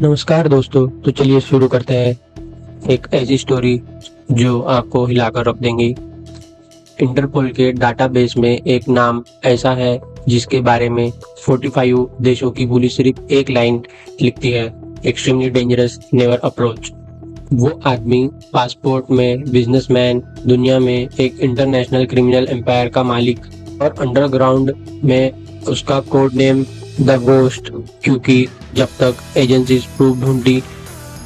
नमस्कार दोस्तों, तो चलिए शुरू करते हैं एक ऐसी स्टोरी जो आपको हिलाकर रख देंगी। इंटरपोल के डाटाबेस में एक नाम ऐसा है जिसके बारे में 45 देशों की पुलिस सिर्फ एक लाइन लिखती है, एक्सट्रीमली डेंजरस, नेवर अप्रोच। वो आदमी पासपोर्ट में बिजनेसमैन, दुनिया में एक इंटरनेशनल क्रिमिनल एम्पायर का मालिक, और अंडरग्राउंड में उसका कोड नेम द गोस्ट, क्योंकि जब तक एजेंसीज प्रूफ ढूंढती,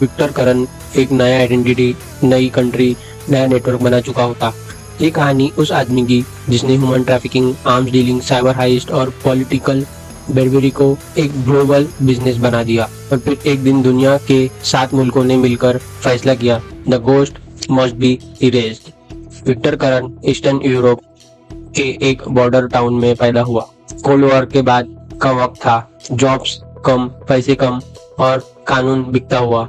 विक्टर करन एक नया आइडेंटिटी, नई कंट्री, नया नेटवर्क बना चुका होता। ये कहानी उस आदमी की जिसने human trafficking, arms dealing, cyber heist और पॉलिटिकल बेरबेरी को एक ग्लोबल बिजनेस बना दिया। और फिर एक दिन दुनिया के 7 मुल्कों ने मिलकर फैसला किया, the ghost must be erased. Victor Karan Eastern Europe के एक बॉर्डर टाउन में पैदा हुआ। कोल्ड वॉर के बाद का वक्त था, जॉब्स कम, पैसे कम और कानून बिकता हुआ।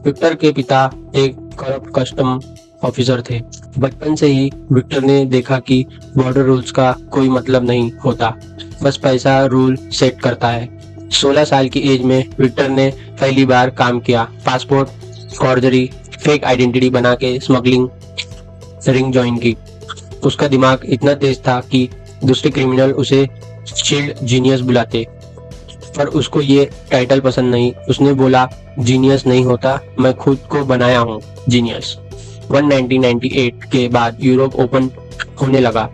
विक्टर के पिता एक करप्ट कस्टम ऑफिसर थे। बचपन से ही विक्टर ने देखा कि बॉर्डर रूल्स का कोई मतलब नहीं होता, बस पैसा रूल सेट करता है। 16 साल की एज में विक्टर ने पहली बार काम किया। पासपोर्ट फॉर्जरी, फेक आइडेंटिटी बना के स्मगलिंग रिंग ज्वाइन की। उसका दिमाग इतना तेज था कि दूसरे क्रिमिनल उसे शील्ड जीनियस बुलाते, पर उसको ये टाइटल पसंद नहीं। उसने बोला, जीनियस नहीं होता, मैं खुद को बनाया हूँ जीनियस। 1998 के बाद यूरोप ओपन होने लगा,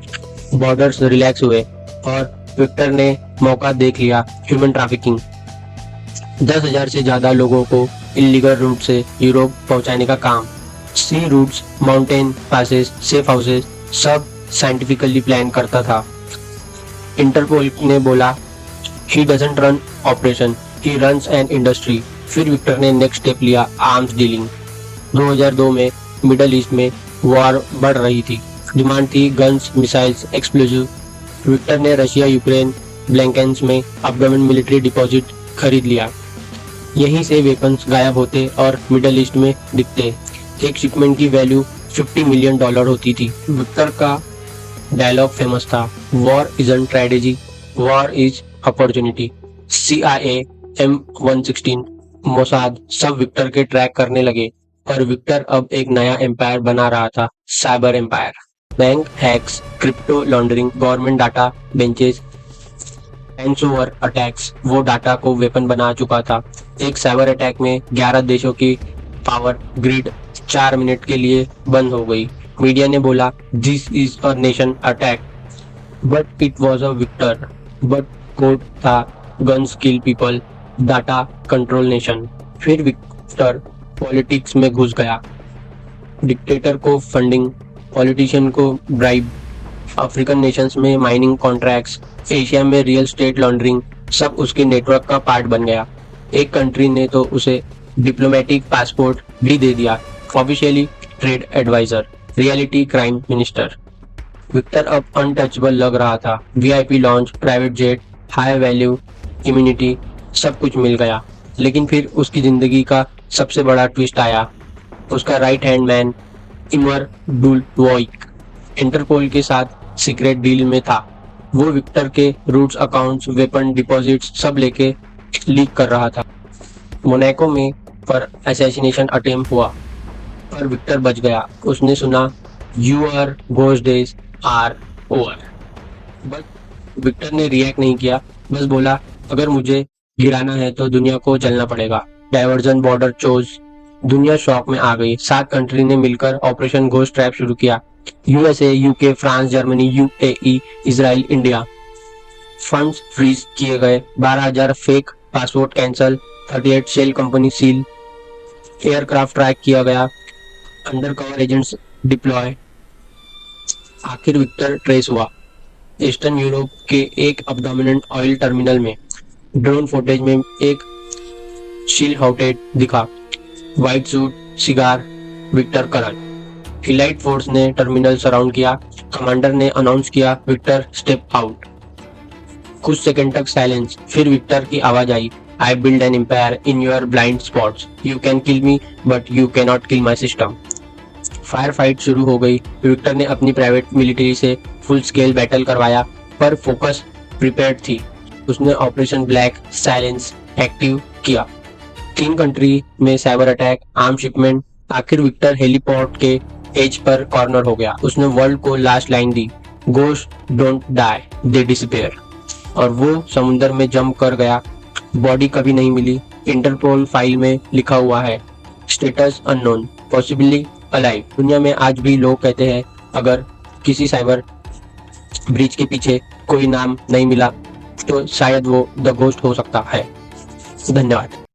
बॉर्डर्स रिलैक्स हुए और विक्टर ने मौका देख लिया। ह्यूमन ट्रैफिकिंग, 10,000 से ज्यादा लोगों को इलीगल रूट से यूरोप पहुंचाने का काम। Sea routes, mountain passes, safe houses, सब साइंटिफिकली प्लान करता था। इंटरपोल ने बोला, he doesn't run operation, he runs an industry। फिर विक्टर ने नेक्स्ट स्टेप लिया, आर्म्स डीलिंग। 2002 में मिडल ईस्ट में वॉर बढ़ रही थी, डिमांड थी गन्स, मिसाइल्स, एक्सप्लोजिव। विक्टर ने रशिया, यूक्रेन, ब्लैंकेंस में अफगान मिलिट्री डिपॉजिट खरीद लिया। यहीं से वेपन्स गायब होते और मिडल ईस्ट में दिखते। एक शिपमेंट की वैल्यू $50 मिलियन होती थी। विक्टर का डायलॉग फेमस था, war isn't strategy, war is opportunity. CIA, M16, Mossad सब विक्टर के ट्रैक करने लगे और विक्टर अब एक नया एम्पायर बना रहा था, cyber empire. Bank hacks, crypto laundering, government data breaches, ransomware attacks, वो डाटा को वेपन बना चुका था। एक साइबर अटैक में 11 देशों की पावर ग्रिड 4 मिनट के लिए बंद हो गई। मीडिया ने बोला, this is a nation attack, but it was a Victor. But code था, guns kill people, data control nation. फिर विक्टर पॉलिटिक्स में घुस गया, डिक्टेटर को फंडिंग, पॉलिटिशियन को ब्राइब, अफ्रीकन नेशंस में माइनिंग कॉन्ट्रैक्ट्स, एशिया में रियल स्टेट लॉन्ड्रिंग, सब उसके नेटवर्क का पार्ट बन गया। एक कंट्री ने तो उसे डिप्लोमेटिक पासपोर्ट भी दे दिया, officially trade adviser, reality crime minister. Victor अब अनटचेबल लग रहा था। VIP launch, private jet, high value, immunity, सब कुछ मिल गया। लेकिन फिर उसकी जिंदगी का सबसे बड़ा ट्विस्ट आया। उसका राइट हैंड मैन इमर डुलवॉइक इंटरपोल के साथ सीक्रेट डील में था। वो विक्टर के रूट्स, अकाउंट्स, वेपन डिपॉजिट्स सब लेके लीक कर रहा था। मोनाको में पर असैसिनेशन अटेम्प्ट हुआ, पर विक्टर बच गया। उसने सुना, your ghost days are over. But Victor ने रिएक्ट नहीं किया, बस बोला, अगर मुझे गिराना है तो दुनिया को चलना पड़ेगा। Diversion, border chose. दुनिया शॉक में आ गई। 7 कंट्री ने मिलकर ऑपरेशन घोस्ट ट्रैप शुरू किया। USA, UK, France, Germany, UAE, Israel, India. Funds freeze किए गए, 12,000 fake passport cancel, 38 shell company seal, aircraft track किया गया, अंडरकवर एजेंट्स डिप्लॉय। आखिर विक्टर ट्रेस हुआ। ईस्टर्न यूरोप के एक अबडोमिनेंट ऑयल टर्मिनल में ड्रोन फुटेज में एक शील हाउटेड दिखा, white suit, cigar, Victor Karan. Elite force ने टर्मिनल सराउंड किया। कमांडर ने अनाउंस किया, विक्टर स्टेप आउट। कुछ सेकंड तक साइलेंस, फिर विक्टर की आवाज आई, I build an empire in your blind spots, you can kill me but you can not kill my system. Fire fight शुरू हो गई। विक्टर ने अपनी प्राइवेट मिलिट्री से फुल स्केल बैटल करवाया, पर फोकस प्रिपेयर्ड थी। उसने ऑपरेशन ब्लैक साइलेंस एक्टिव किया। 3 कंट्री में साइबर अटैक, आर्म शिपमेंट, आखिर विक्टर हेलीपोर्ट के एज पर कॉर्नर हो गया। उसने वर्ल्ड को लास्ट लाइन दी, ghost don't die, they disappear. और वो समुंदर में जंप कर गया, बॉडी कभी नहीं मिली। इंटरपोल फाइल में लिखा हुआ है, स्टेटस अननोन, पॉसिबली अलाइव। दुनिया में आज भी लोग कहते हैं अगर किसी साइबर ब्रिज के पीछे कोई नाम नहीं मिला तो शायद वो द गोस्ट हो सकता है। धन्यवाद।